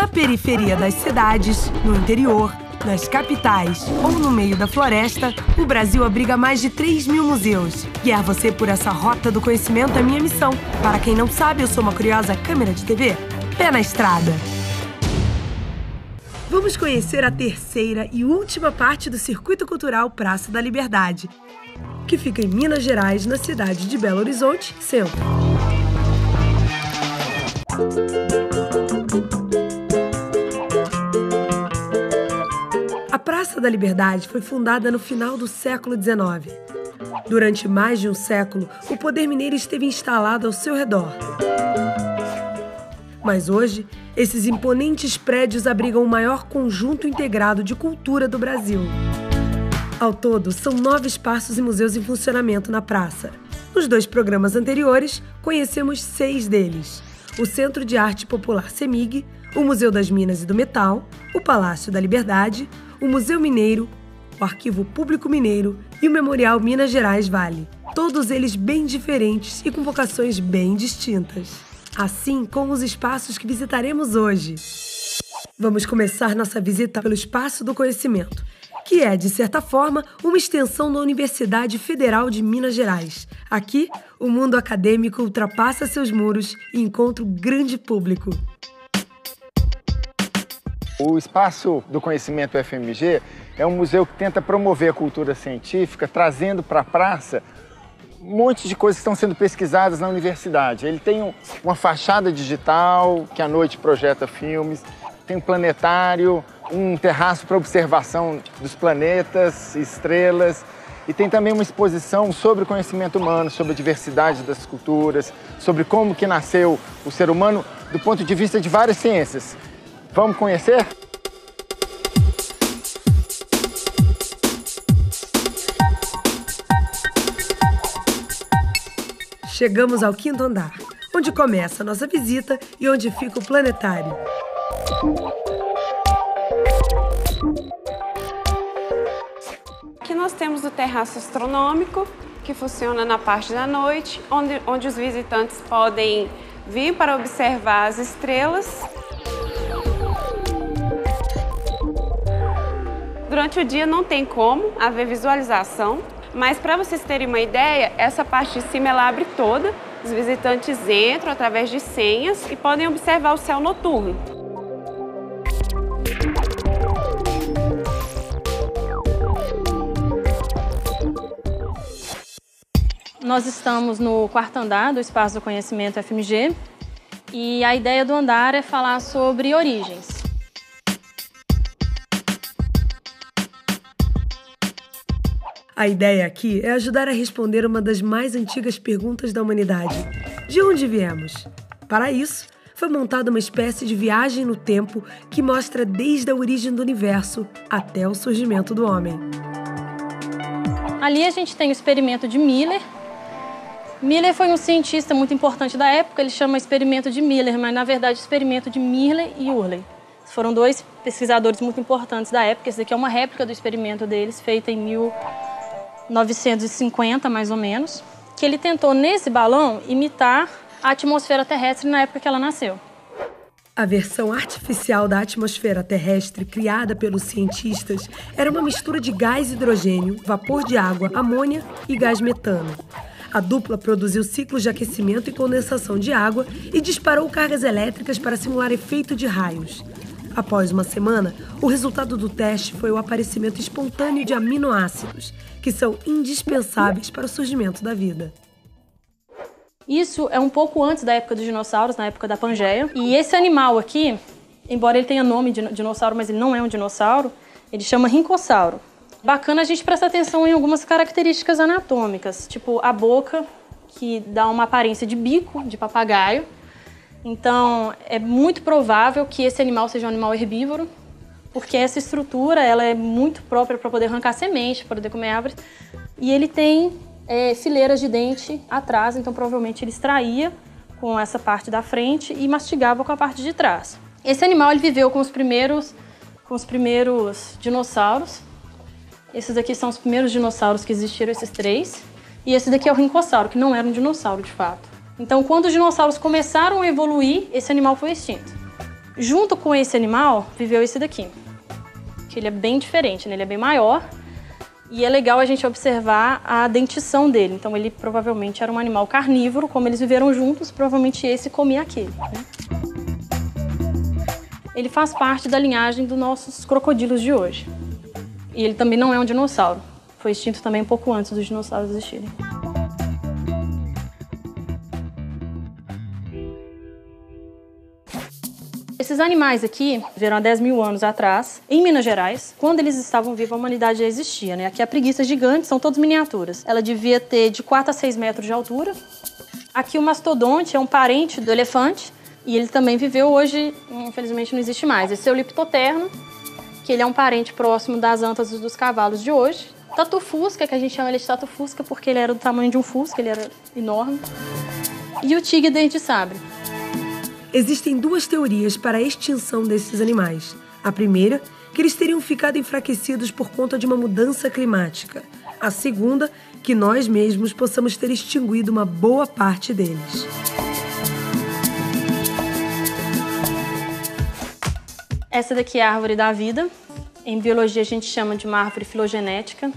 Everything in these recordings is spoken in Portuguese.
Na periferia das cidades, no interior, nas capitais ou no meio da floresta, o Brasil abriga mais de 3.000 museus. Guiar você por essa rota do conhecimento é minha missão. Para quem não sabe, eu sou uma curiosa câmera de TV. Pé na estrada! Vamos conhecer a terceira e última parte do Circuito Cultural Praça da Liberdade, que fica em Minas Gerais, na cidade de Belo Horizonte, centro. A Praça da Liberdade foi fundada no final do século XIX. Durante mais de um século, o poder mineiro esteve instalado ao seu redor. Mas hoje, esses imponentes prédios abrigam o maior conjunto integrado de cultura do Brasil. Ao todo, são 9 espaços e museus em funcionamento na praça. Nos 2 programas anteriores, conhecemos 6 deles: o Centro de Arte Popular CEMIG, o Museu das Minas e do Metal, o Palácio da Liberdade, o Museu Mineiro, o Arquivo Público Mineiro e o Memorial Minas Gerais Vale. Todos eles bem diferentes e com vocações bem distintas. Assim como os espaços que visitaremos hoje. Vamos começar nossa visita pelo Espaço do Conhecimento, que é, de certa forma, uma extensão da Universidade Federal de Minas Gerais. Aqui, o mundo acadêmico ultrapassa seus muros e encontra um grande público. O Espaço do Conhecimento UFMG é um museu que tenta promover a cultura científica, trazendo para a praça um monte de coisas que estão sendo pesquisadas na universidade. Ele tem uma fachada digital, que à noite projeta filmes, tem um planetário, um terraço para observação dos planetas, estrelas, e tem também uma exposição sobre o conhecimento humano, sobre a diversidade das culturas, sobre como que nasceu o ser humano do ponto de vista de várias ciências. Vamos conhecer? Chegamos ao 5º andar, onde começa a nossa visita e onde fica o planetário. Aqui nós temos o terraço astronômico, que funciona na parte da noite, onde os visitantes podem vir para observar as estrelas. Durante o dia não tem como haver visualização, mas para vocês terem uma ideia, essa parte de cima ela abre toda. Os visitantes entram através de senhas e podem observar o céu noturno. Nós estamos no 4º andar do Espaço do Conhecimento UFMG e a ideia do andar é falar sobre origens. A ideia aqui é ajudar a responder uma das mais antigas perguntas da humanidade: de onde viemos? Para isso, foi montada uma espécie de viagem no tempo que mostra desde a origem do universo até o surgimento do homem. Ali a gente tem o experimento de Miller. Miller foi um cientista muito importante da época, ele chama experimento de Miller, mas na verdade experimento de Mirley e Urley. Foram 2 pesquisadores muito importantes da época. Esse daqui é uma réplica do experimento deles, feita em 1950, mais ou menos, que ele tentou, nesse balão, imitar a atmosfera terrestre na época que ela nasceu. A versão artificial da atmosfera terrestre criada pelos cientistas era uma mistura de gás hidrogênio, vapor de água, amônia e gás metano. A dupla produziu ciclos de aquecimento e condensação de água e disparou cargas elétricas para simular efeito de raios. Após uma semana, o resultado do teste foi o aparecimento espontâneo de aminoácidos, que são indispensáveis para o surgimento da vida. Isso é um pouco antes da época dos dinossauros, na época da Pangeia. E esse animal aqui, embora ele tenha nome de dinossauro, mas ele não é um dinossauro, ele chama rincossauro. Bacana a gente prestar atenção em algumas características anatômicas, tipo a boca, que dá uma aparência de bico, de papagaio. Então, é muito provável que esse animal seja um animal herbívoro, porque essa estrutura ela é muito própria para poder arrancar semente, para poder comer árvores. E ele tem fileiras de dente atrás, então provavelmente ele extraía com essa parte da frente e mastigava com a parte de trás. Esse animal ele viveu com os primeiros dinossauros. Esses aqui são os primeiros dinossauros que existiram, esses 3. E esse daqui é o rincossauro, que não era um dinossauro de fato. Então, quando os dinossauros começaram a evoluir, esse animal foi extinto. Junto com esse animal, viveu esse daqui, que ele é bem diferente, né? Ele é bem maior e é legal a gente observar a dentição dele. Então ele provavelmente era um animal carnívoro, como eles viveram juntos, provavelmente esse comia aquele, né? Ele faz parte da linhagem dos nossos crocodilos de hoje. E ele também não é um dinossauro. Foi extinto também um pouco antes dos dinossauros existirem. Esses animais aqui vieram há 10 mil anos atrás, em Minas Gerais. Quando eles estavam vivos, a humanidade já existia, né? Aqui a preguiça gigante, são todas miniaturas. Ela devia ter de 4 a 6 metros de altura. Aqui o mastodonte é um parente do elefante e ele também viveu hoje, infelizmente não existe mais. Esse é o Liptoterno, que ele é um parente próximo das antas dos cavalos de hoje. Tatu fusca, que a gente chama ele de tatu fusca porque ele era do tamanho de um fusca, ele era enorme. E o tigre dente de sabre. Existem 2 teorias para a extinção desses animais. A primeira, que eles teriam ficado enfraquecidos por conta de uma mudança climática. A segunda, que nós mesmos possamos ter extinguido uma boa parte deles. Essa daqui é a árvore da vida. Em biologia a gente chama de uma árvore filogenética,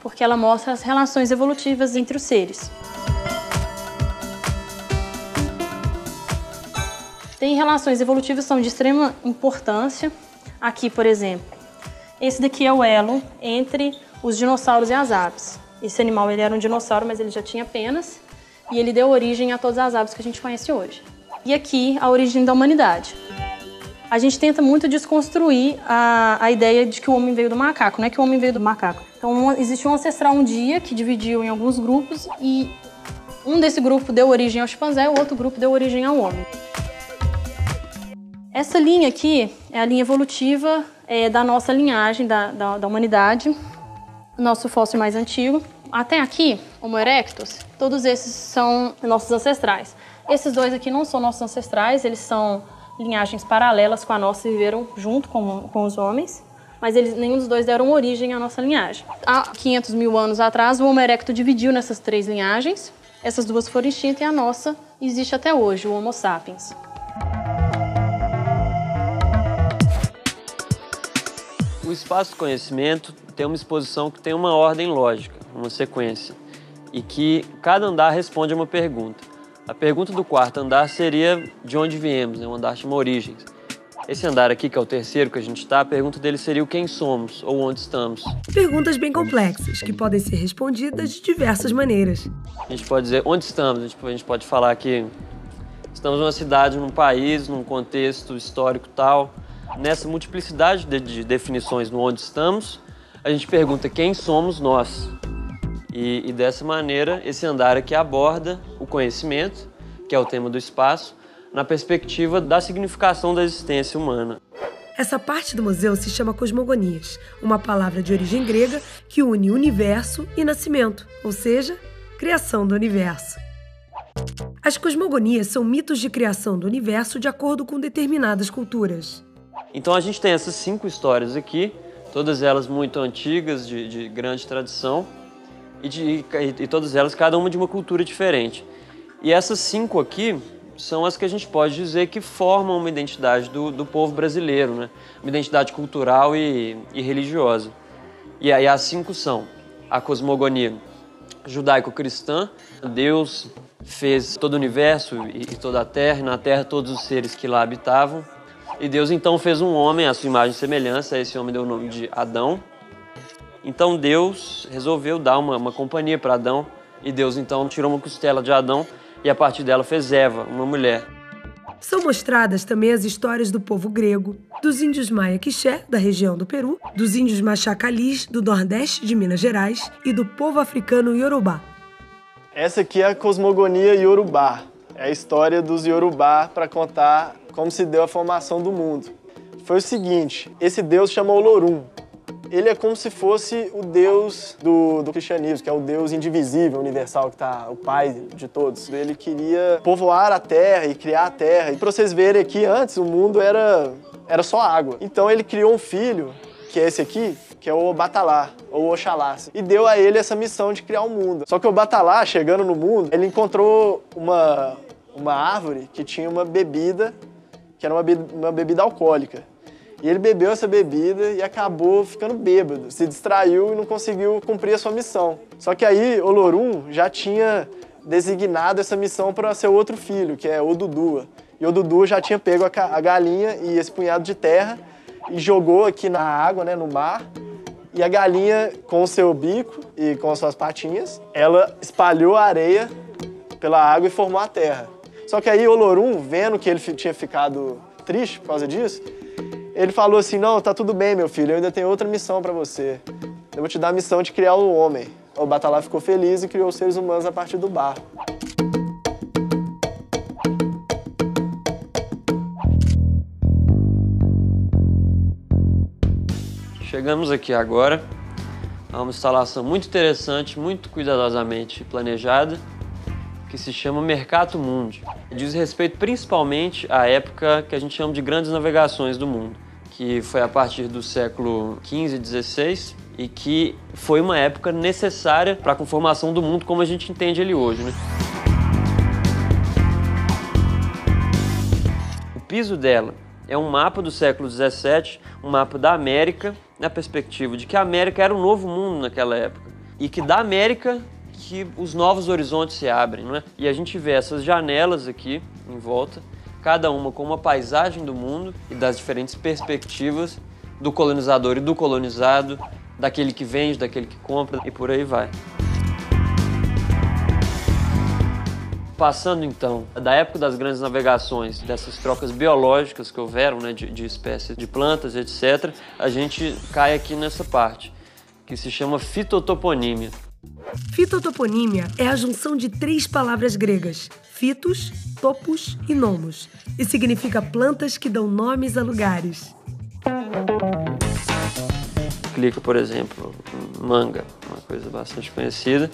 porque ela mostra as relações evolutivas entre os seres. Tem relações evolutivas que são de extrema importância. Aqui, por exemplo, esse daqui é o elo entre os dinossauros e as aves. Esse animal ele era um dinossauro, mas ele já tinha penas, e ele deu origem a todas as aves que a gente conhece hoje. E aqui, a origem da humanidade. A gente tenta muito desconstruir a ideia de que o homem veio do macaco, não é que o homem veio do macaco. Então, existe um ancestral um dia que dividiu em alguns grupos e um desse grupo deu origem ao chimpanzé e o outro grupo deu origem ao homem. Essa linha aqui é a linha evolutiva da nossa linhagem, da humanidade, nosso fóssil mais antigo. Até aqui, Homo erectus, todos esses são nossos ancestrais. Esses 2 aqui não são nossos ancestrais, eles são linhagens paralelas com a nossa e viveram junto com os homens, mas nenhum dos 2 deram origem à nossa linhagem. Há 500 mil anos atrás, o Homo erectus dividiu nessas 3 linhagens, essas 2 foram extintas e a nossa existe até hoje, o Homo sapiens. O espaço do conhecimento tem uma exposição que tem uma ordem lógica, uma sequência, e que cada andar responde a uma pergunta. A pergunta do 4º andar seria de onde viemos, né? Um andar chama origens. Esse andar aqui, que é o 3º que a gente está, a pergunta dele seria o quem somos ou onde estamos. Perguntas bem complexas, que podem ser respondidas de diversas maneiras. A gente pode dizer onde estamos, a gente pode falar que estamos numa cidade, num país, num contexto histórico tal. Nessa multiplicidade de definições no onde estamos, a gente pergunta quem somos nós. E dessa maneira, esse andar aqui aborda o conhecimento, que é o tema do espaço, na perspectiva da significação da existência humana. Essa parte do museu se chama cosmogonias, uma palavra de origem grega que une universo e nascimento, ou seja, criação do universo. As cosmogonias são mitos de criação do universo de acordo com determinadas culturas. Então a gente tem essas 5 histórias aqui, todas elas muito antigas, de grande tradição, e todas elas, cada uma de uma cultura diferente. E essas 5 aqui são as que a gente pode dizer que formam uma identidade do povo brasileiro, né? Uma identidade cultural e religiosa. E aí as 5 são a cosmogonia judaico-cristã. Deus fez todo o universo e toda a terra, e na terra todos os seres que lá habitavam. E Deus então fez um homem à sua imagem e semelhança, esse homem deu o nome de Adão. Então Deus resolveu dar uma companhia para Adão, e Deus então tirou uma costela de Adão e a partir dela fez Eva, uma mulher. São mostradas também as histórias do povo grego, dos índios Maia-Quiché, da região do Peru, dos índios Machacalis, do Nordeste de Minas Gerais, e do povo africano Yorubá. Essa aqui é a cosmogonia Yorubá. É a história dos Yorubá para contar como se deu a formação do mundo. Foi o seguinte, esse Deus chama Olorum. Ele é como se fosse o Deus do cristianismo, que é o Deus indivisível, universal, que tá o pai de todos. Ele queria povoar a terra e criar a terra. E para vocês verem aqui, antes o mundo era só água. Então ele criou um filho, que é esse aqui, que é o Obatalá, ou Oxalá, e deu a ele essa missão de criar o mundo. Só que o Obatalá, chegando no mundo, ele encontrou uma árvore que tinha uma bebida que era uma bebida alcoólica. E ele bebeu essa bebida e acabou ficando bêbado, se distraiu e não conseguiu cumprir a sua missão. Só que aí Olorum já tinha designado essa missão para seu outro filho, que é Odudua. E Odudua já tinha pego a galinha e esse punhado de terra e jogou aqui na água, né, no mar. E a galinha, com o seu bico e com as suas patinhas, ela espalhou a areia pela água e formou a terra. Só que aí Olorum, vendo que ele tinha ficado triste por causa disso, ele falou assim, não, tá tudo bem, meu filho, eu ainda tenho outra missão para você. Eu vou te dar a missão de criar um homem. O Batalá ficou feliz e criou os seres humanos a partir do barro. Chegamos aqui agora a uma instalação muito interessante, muito cuidadosamente planejada, que se chama Mercato Mundi. Diz respeito principalmente à época que a gente chama de grandes navegações do mundo, que foi a partir do século XV e XVI e que foi uma época necessária para a conformação do mundo como a gente entende ele hoje, né? O piso dela é um mapa do século XVII, um mapa da América, na perspectiva de que a América era um novo mundo naquela época e que da América que os novos horizontes se abrem, não é? E a gente vê essas janelas aqui em volta, cada uma com uma paisagem do mundo e das diferentes perspectivas do colonizador e do colonizado, daquele que vende, daquele que compra e por aí vai. Passando então da época das grandes navegações, dessas trocas biológicas que houveram, né, de espécies de plantas, etc., a gente cai aqui nessa parte, que se chama fitotoponímia. Fitotoponímia é a junção de 3 palavras gregas, fitos, topos e nomos, e significa plantas que dão nomes a lugares. Clica, por exemplo, em manga, uma coisa bastante conhecida,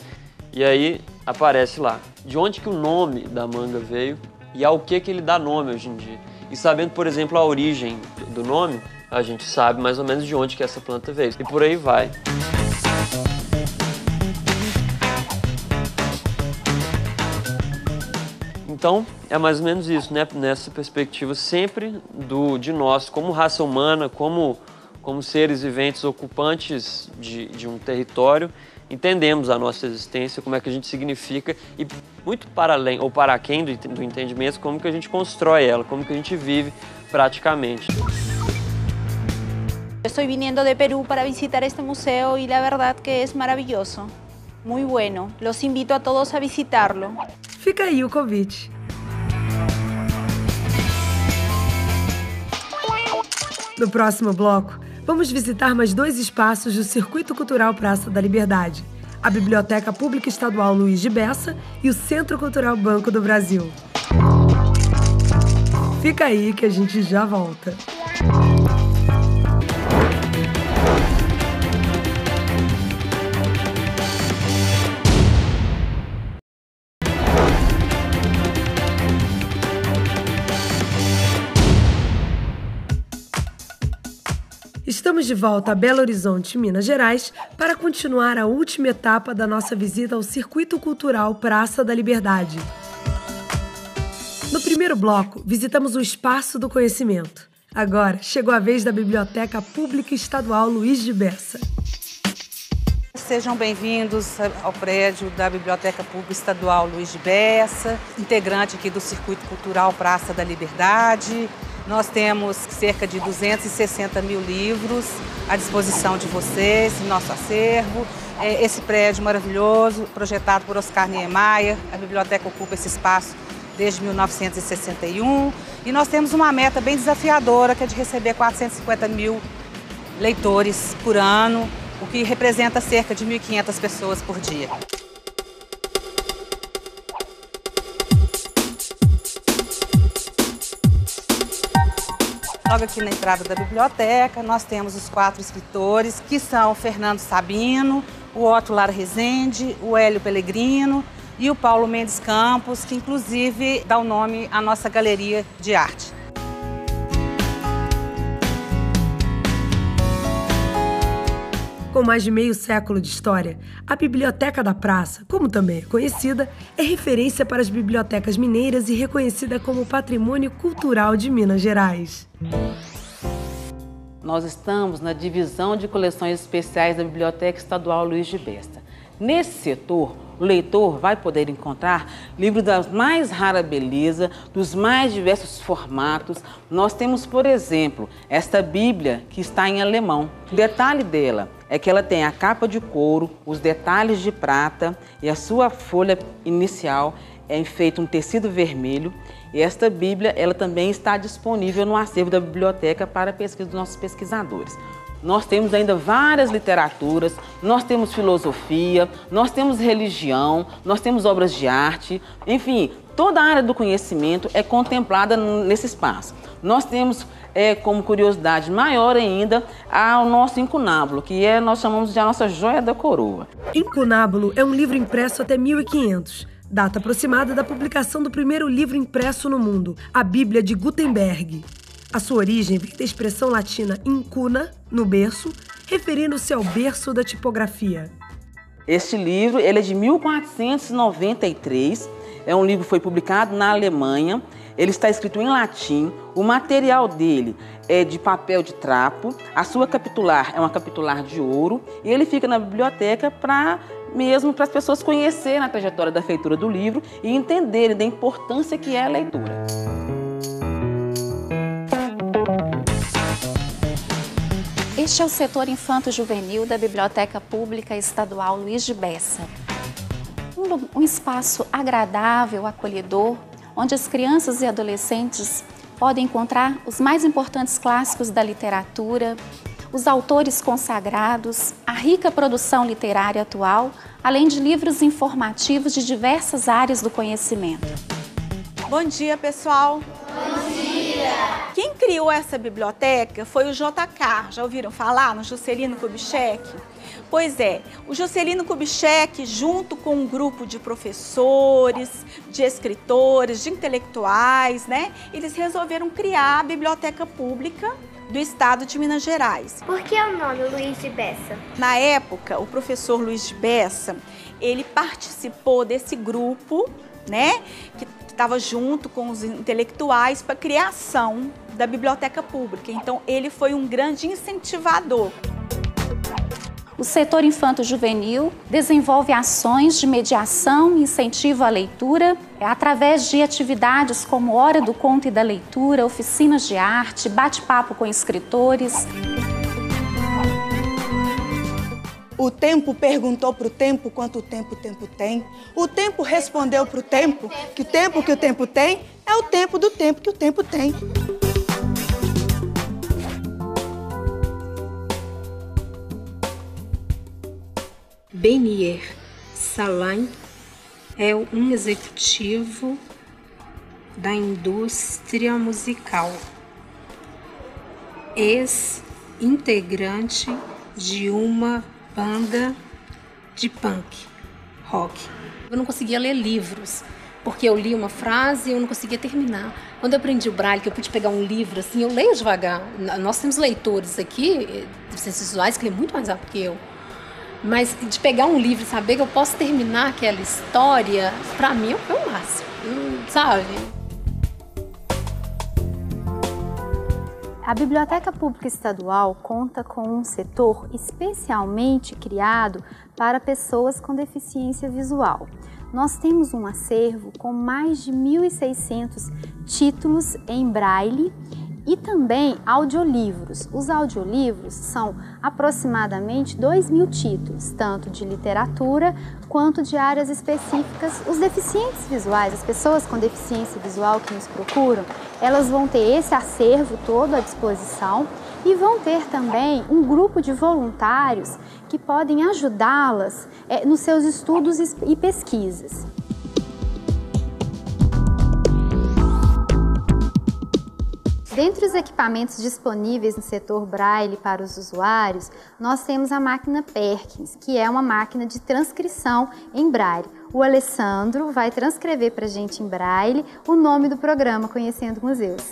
e aí aparece lá de onde que o nome da manga veio e ao que ele dá nome hoje em dia. E sabendo, por exemplo, a origem do nome, a gente sabe mais ou menos de onde que essa planta veio. E por aí vai. Então, é mais ou menos isso, né? Nessa perspectiva sempre de nós, como raça humana, como seres viventes ocupantes de um território, entendemos a nossa existência, como é que a gente significa e muito para além, ou para aquém do entendimento, como que a gente constrói ela, como que a gente vive praticamente. Estoy viniendo de Perú para visitar este museo y la verdad que es maravilloso, muy bueno. Los invito a todos a visitarlo. Fica aí o convite. No próximo bloco, vamos visitar mais 2 espaços do Circuito Cultural Praça da Liberdade, a Biblioteca Pública Estadual Luiz de Bessa e o Centro Cultural Banco do Brasil. Fica aí que a gente já volta. Estamos de volta a Belo Horizonte, Minas Gerais, para continuar a última etapa da nossa visita ao Circuito Cultural Praça da Liberdade. No primeiro bloco, visitamos o Espaço do Conhecimento. Agora, chegou a vez da Biblioteca Pública Estadual Luiz de Bessa. Sejam bem-vindos ao prédio da Biblioteca Pública Estadual Luiz de Bessa, integrante aqui do Circuito Cultural Praça da Liberdade. Nós temos cerca de 260 mil livros à disposição de vocês, no nosso acervo. Esse prédio maravilhoso, projetado por Oscar Niemeyer, a biblioteca ocupa esse espaço desde 1961. E nós temos uma meta bem desafiadora, que é de receber 450 mil leitores por ano, o que representa cerca de 1.500 pessoas por dia. Logo aqui na entrada da biblioteca, nós temos os 4 escritores, que são o Fernando Sabino, o Otto Lara Rezende, o Hélio Pellegrino e o Paulo Mendes Campos, que inclusive dá o nome à nossa galeria de arte. Com mais de meio século de história, a Biblioteca da Praça, como também é conhecida, é referência para as bibliotecas mineiras e reconhecida como Patrimônio Cultural de Minas Gerais. Nós estamos na divisão de coleções especiais da Biblioteca Estadual Luiz de Bessa. Nesse setor, o leitor vai poder encontrar livros da mais rara beleza, dos mais diversos formatos. Nós temos, por exemplo, esta Bíblia que está em alemão. O detalhe dela é que ela tem a capa de couro, os detalhes de prata e a sua folha inicial é feita um tecido vermelho. E esta Bíblia, ela também está disponível no acervo da biblioteca para a pesquisa dos nossos pesquisadores. Nós temos ainda várias literaturas, nós temos filosofia, nós temos religião, nós temos obras de arte, enfim, toda a área do conhecimento é contemplada nesse espaço. Nós temos, como curiosidade maior ainda, o nosso incunábulo, que nós chamamos de a nossa joia da coroa. Incunábulo é um livro impresso até 1500, data aproximada da publicação do primeiro livro impresso no mundo, a Bíblia de Gutenberg. A sua origem vem da expressão latina incuna, no berço, referindo-se ao berço da tipografia. Este livro ele é de 1493, é um livro que foi publicado na Alemanha, ele está escrito em latim, o material dele é de papel de trapo, a sua capitular é uma capitular de ouro e ele fica na biblioteca para as pessoas conhecerem a trajetória da feitura do livro e entenderem da importância que é a leitura. Este é o setor infanto-juvenil da Biblioteca Pública Estadual Luiz de Bessa. Um espaço agradável, acolhedor, onde as crianças e adolescentes podem encontrar os mais importantes clássicos da literatura, os autores consagrados, a rica produção literária atual, além de livros informativos de diversas áreas do conhecimento. Bom dia, pessoal! Bom dia! Quem criou essa biblioteca foi o JK. Já ouviram falar no Juscelino Kubitschek? Pois é, o Juscelino Kubitschek, junto com um grupo de professores, de escritores, de intelectuais, eles resolveram criar a Biblioteca Pública do Estado de Minas Gerais. Por que o nome Luiz de Bessa? Na época, o professor Luiz de Bessa, ele participou desse grupo, que estava junto com os intelectuais para a criação da biblioteca pública. Então, ele foi um grande incentivador. O setor infanto-juvenil desenvolve ações de mediação e incentivo à leitura através de atividades como Hora do Conto e da Leitura, oficinas de arte, bate-papo com escritores. O tempo perguntou para o tempo quanto tempo o tempo tem. O tempo respondeu para o tempo que o tempo tem é o tempo do tempo que o tempo tem. Benier Salan é um executivo da indústria musical, ex-integrante de uma banda de punk, rock. Eu não conseguia ler livros, porque eu li uma frase e eu não conseguia terminar. Quando eu aprendi o Braille, que eu pude pegar um livro assim, eu leio devagar. Nós temos leitores aqui, deficientes visuais, que lêem muito mais rápido que eu. Mas de pegar um livro e saber que eu posso terminar aquela história, pra mim é o máximo, sabe? A Biblioteca Pública Estadual conta com um setor especialmente criado para pessoas com deficiência visual. Nós temos um acervo com mais de 1.600 títulos em braille e também audiolivros. Os audiolivros são aproximadamente 2.000 títulos, tanto de literatura quanto de áreas específicas. Os deficientes visuais, as pessoas com deficiência visual que nos procuram, elas vão ter esse acervo todo à disposição e vão ter também um grupo de voluntários que podem ajudá-las nos seus estudos e pesquisas. Dentre os equipamentos disponíveis no setor Braille para os usuários, nós temos a máquina Perkins, que é uma máquina de transcrição em Braille. O Alessandro vai transcrever para a gente em Braille o nome do programa Conhecendo Museus.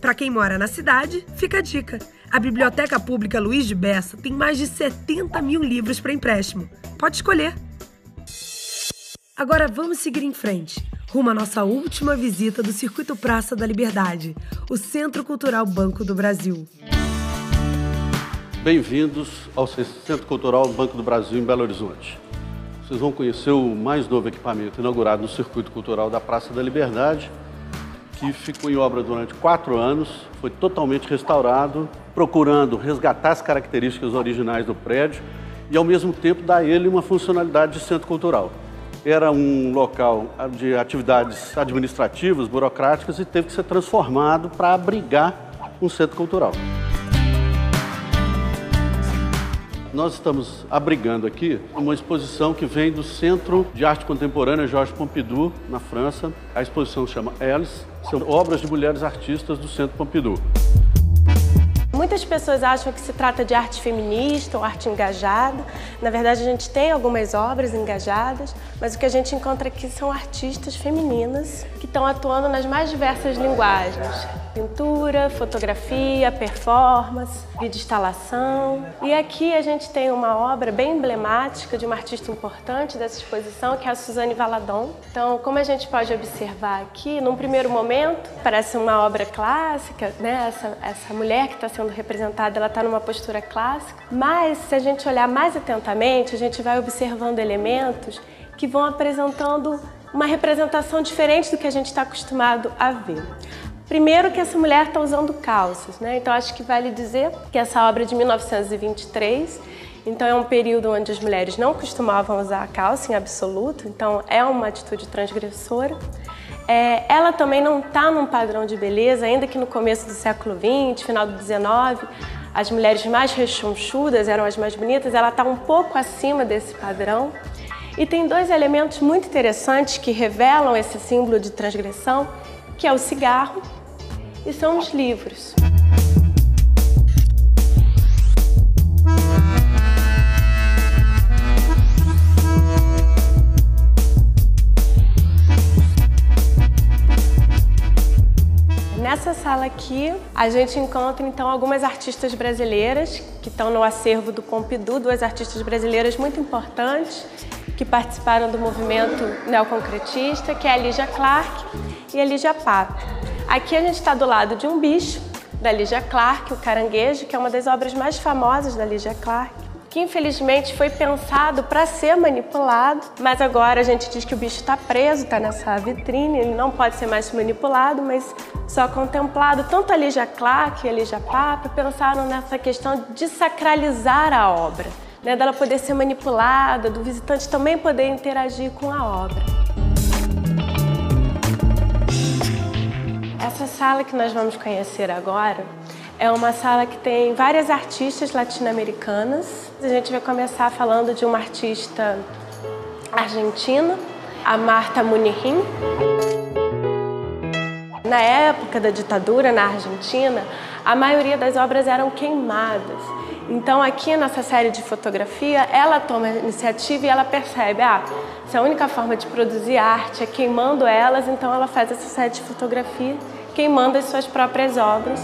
Para quem mora na cidade, fica a dica. A Biblioteca Pública Luiz de Bessa tem mais de 70 mil livros para empréstimo. Pode escolher. Agora vamos seguir em frente, rumo à nossa última visita do Circuito Praça da Liberdade, o Centro Cultural Banco do Brasil. Bem-vindos ao Centro Cultural Banco do Brasil em Belo Horizonte. Vocês vão conhecer o mais novo equipamento inaugurado no Circuito Cultural da Praça da Liberdade, que ficou em obra durante 4 anos, foi totalmente restaurado, procurando resgatar as características originais do prédio e, ao mesmo tempo, dar a ele uma funcionalidade de centro cultural. Era um local de atividades administrativas, burocráticas, e teve que ser transformado para abrigar um centro cultural. Nós estamos abrigando aqui uma exposição que vem do Centro de Arte Contemporânea Georges Pompidou, na França. A exposição se chama Elles, são obras de mulheres artistas do Centro Pompidou. Muitas pessoas acham que se trata de arte feminista ou arte engajada. Na verdade, a gente tem algumas obras engajadas, mas o que a gente encontra aqui são artistas femininas que estão atuando nas mais diversas linguagens. Pintura, fotografia, performance, videoinstalação. E aqui a gente tem uma obra bem emblemática de uma artista importante dessa exposição, que é a Suzanne Valadon. Então, como a gente pode observar aqui, num primeiro momento, parece uma obra clássica, né? Essa mulher que está sendo representada, ela está numa postura clássica, mas se a gente olhar mais atentamente, a gente vai observando elementos que vão apresentando uma representação diferente do que a gente está acostumado a ver. Primeiro que essa mulher está usando calças, né? Então acho que vale dizer que essa obra é de 1923, então é um período onde as mulheres não costumavam usar a calça em absoluto, então é uma atitude transgressora. Ela também não está num padrão de beleza, ainda que no começo do século XX, final do XIX, as mulheres mais rechonchudas eram as mais bonitas, ela está um pouco acima desse padrão. E tem 2 elementos muito interessantes que revelam esse símbolo de transgressão, que é o cigarro e são os livros. Nessa sala aqui, a gente encontra então algumas artistas brasileiras que estão no acervo do Pompidou, 2 artistas brasileiras muito importantes que participaram do movimento neoconcretista, que é a Lígia Clark e a Lígia Pape. Aqui a gente está do lado de um bicho da Lígia Clark, o caranguejo, que é uma das obras mais famosas da Lígia Clark, que infelizmente foi pensado para ser manipulado, mas agora a gente diz que o bicho está preso, está nessa vitrine, ele não pode ser mais manipulado, mas só contemplado. Tanto a Lígia Clark e a Lígia Pape pensaram nessa questão de sacralizar a obra, né, dela poder ser manipulada, do visitante também poder interagir com a obra. Essa sala que nós vamos conhecer agora é uma sala que tem várias artistas latino-americanas. A gente vai começar falando de uma artista argentina, a Marta Munihin. Na época da ditadura na Argentina, a maioria das obras eram queimadas. Então aqui nessa série de fotografia, ela toma a iniciativa e ela percebe, se a única forma de produzir arte é queimando elas, então ela faz essa série de fotografia queimando as suas próprias obras.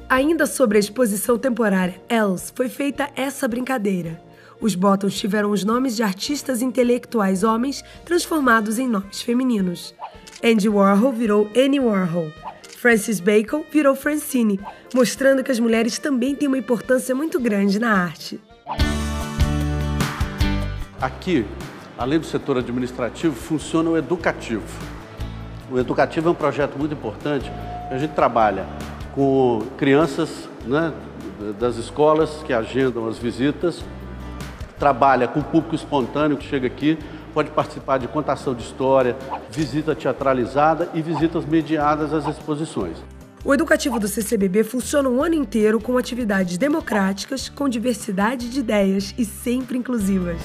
Ainda sobre a exposição temporária Elles, foi feita essa brincadeira. Os bottoms tiveram os nomes de artistas intelectuais homens transformados em nomes femininos. Andy Warhol virou Annie Warhol. Francis Bacon virou Francine, mostrando que as mulheres também têm uma importância muito grande na arte. Aqui, além do setor administrativo, funciona o educativo. O educativo é um projeto muito importante. A gente trabalha com crianças, né, das escolas que agendam as visitas, trabalha com o público espontâneo que chega aqui, pode participar de contação de história, visita teatralizada e visitas mediadas às exposições. O educativo do CCBB funciona o ano inteiro com atividades democráticas, com diversidade de ideias e sempre inclusivas.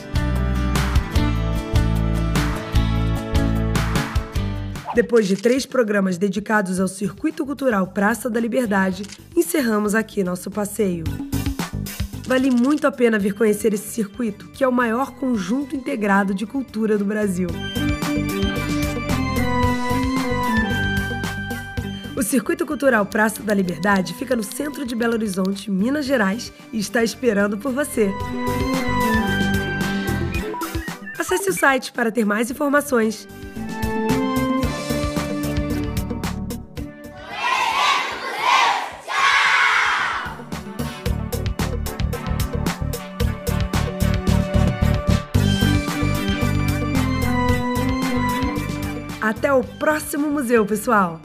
Depois de 3 programas dedicados ao Circuito Cultural Praça da Liberdade, encerramos aqui nosso passeio. Vale muito a pena vir conhecer esse circuito, que é o maior conjunto integrado de cultura do Brasil. O Circuito Cultural Praça da Liberdade fica no centro de Belo Horizonte, Minas Gerais, e está esperando por você. Acesse o site para ter mais informações. Até o próximo museu, pessoal!